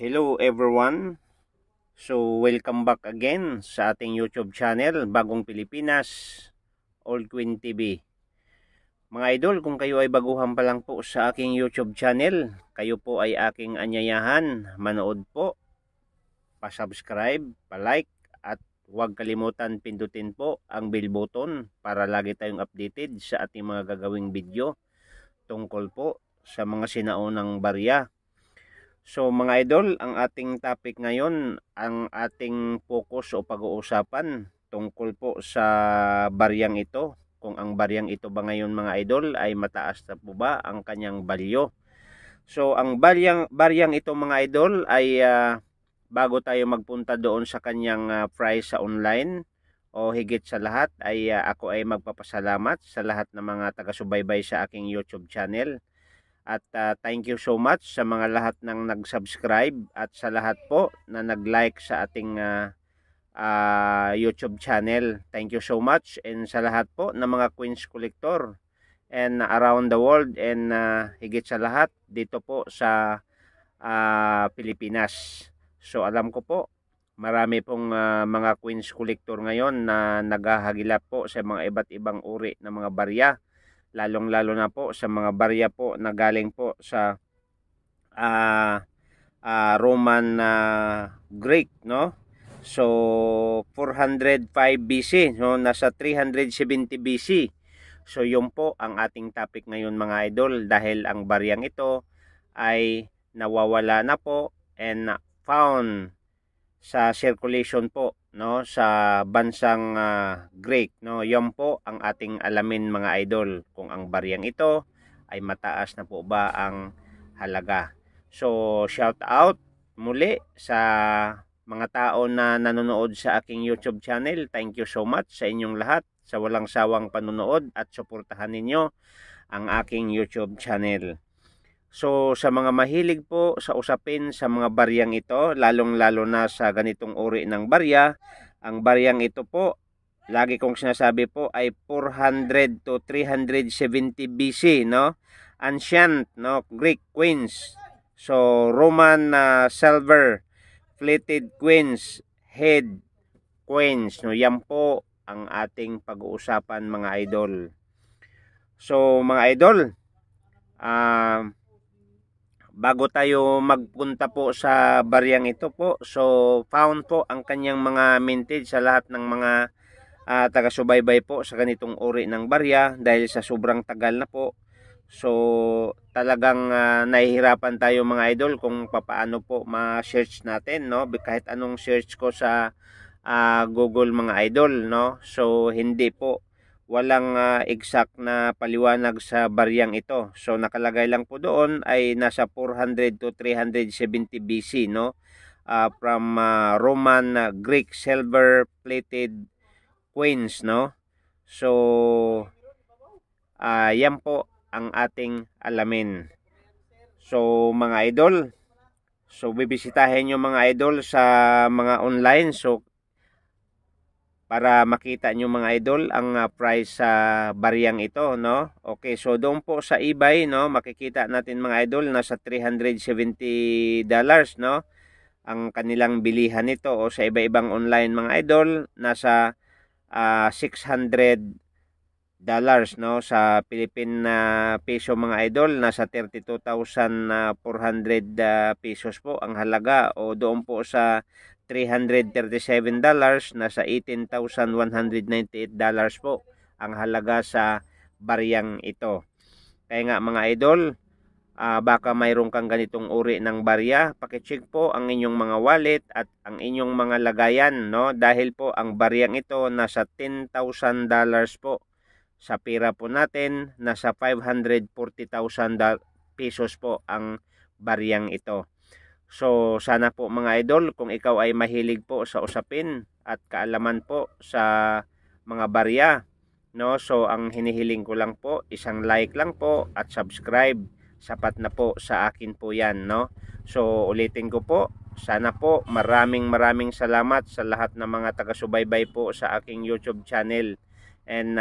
Hello everyone. So welcome back again sa ating YouTube channel, Bagong Pilipinas, Old Queen TV. Mga idol, kung kayo ay baguhan pa lang po sa aking YouTube channel, kayo po ay aking anyayahan, manood po, pa-subscribe, pa-like, at huwag kalimutan pindutin po ang bell button para lagi tayong updated sa ating mga gagawing video tungkol po sa mga sinaunang barya. So mga idol, ang ating topic ngayon, ang ating focus o pag-uusapan tungkol po sa baryang ito. Kung ang baryang ito ba ngayon mga idol ay mataas na po ba ang kanyang balyo. So ang baryang ito mga idol ay bago tayo magpunta doon sa kanyang price sa online o higit sa lahat ay ako ay magpapasalamat sa lahat ng mga taga-subaybay sa aking YouTube channel. At thank you so much sa mga lahat ng nag-subscribe at sa lahat po na nag-like sa ating YouTube channel. Thank you so much, and sa lahat po ng mga Queens Collector and around the world, and higit sa lahat dito po sa Pilipinas. So alam ko po marami pong mga Queens Collector ngayon na naghahagilap po sa mga iba't ibang uri ng mga barya, lalong-lalo na po sa mga barya po na galing po sa Roman Greek, no? So 405 BC, no, nasa 370 BC. So yun po ang ating topic ngayon mga idol, dahil ang baryang ito ay nawawala na po and found sa circulation po, no, sa bansang Greek, no. Yan po ang ating alamin mga idol, kung ang baryang ito ay mataas na po ba ang halaga. So shout out muli sa mga tao na nanonood sa aking YouTube channel. Thank you so much sa inyong lahat sa walang sawang panonood at suportahan ninyo ang aking YouTube channel. So sa mga mahilig po sa usapin sa mga baryang ito, lalong-lalo na sa ganitong uri ng barya, ang baryang ito po, lagi kong sinasabi po, ay 400 to 370 BC, no? Ancient, no? Greek queens. So Roman silver plated queens, head queens, no? Yan po ang ating pag-uusapan mga idol. So mga idol, bago tayo magpunta po sa baryang ito po, so found po ang kanyang mga mintage sa lahat ng mga taga-subaybay po sa ganitong uri ng barya, dahil sa sobrang tagal na po. So talagang nahihirapan tayo mga idol kung papaano po ma-search natin, no? Kahit anong search ko sa Google mga idol, no? So hindi po, walang exact na paliwanag sa baryang ito. So nakalagay lang po doon ay nasa 400 to 370 BC, no? From Roman Greek silver plated queens, no? So yan po ang ating alamin. So mga idol, so bibisitahin nyo mga idol sa mga online, so para makita nyo mga idol ang price sa baryang ito, no? Okay, so doon po sa eBay, no, makikita natin mga idol nasa $370, no, ang kanilang bilihan nito, o sa iba-ibang online mga idol nasa $600, no, sa Philippine peso mga idol nasa 32,400 pesos po ang halaga, o doon po sa $337 nasa $18,198 po ang halaga sa baryang ito. Kaya nga mga idol, baka mayroon kang ganitong uri ng barya, pakicheck po ang inyong mga wallet at ang inyong mga lagayan, no, dahil po ang baryang ito nasa $10,000 po. Sa pera po natin nasa 540,000 pesos po ang baryang ito. So sana po mga idol, kung ikaw ay mahilig po sa usapin at kaalaman po sa mga barya, no, so ang hinihiling ko lang po, isang like lang po at subscribe, sapat na po sa akin po yan, no. So ulitin ko po, sana po maraming salamat sa lahat ng mga taga-subaybay po sa aking YouTube channel. And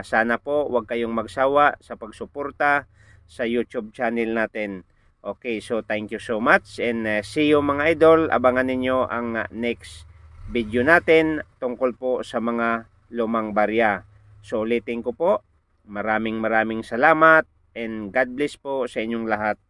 sana po wag kayong magsawa sa pagsuporta sa YouTube channel natin. Okay, so thank you so much and see you mga idol. Abangan ninyo ang next video natin tungkol po sa mga lumang barya. So ulitin ko po, maraming salamat and God bless po sa inyong lahat.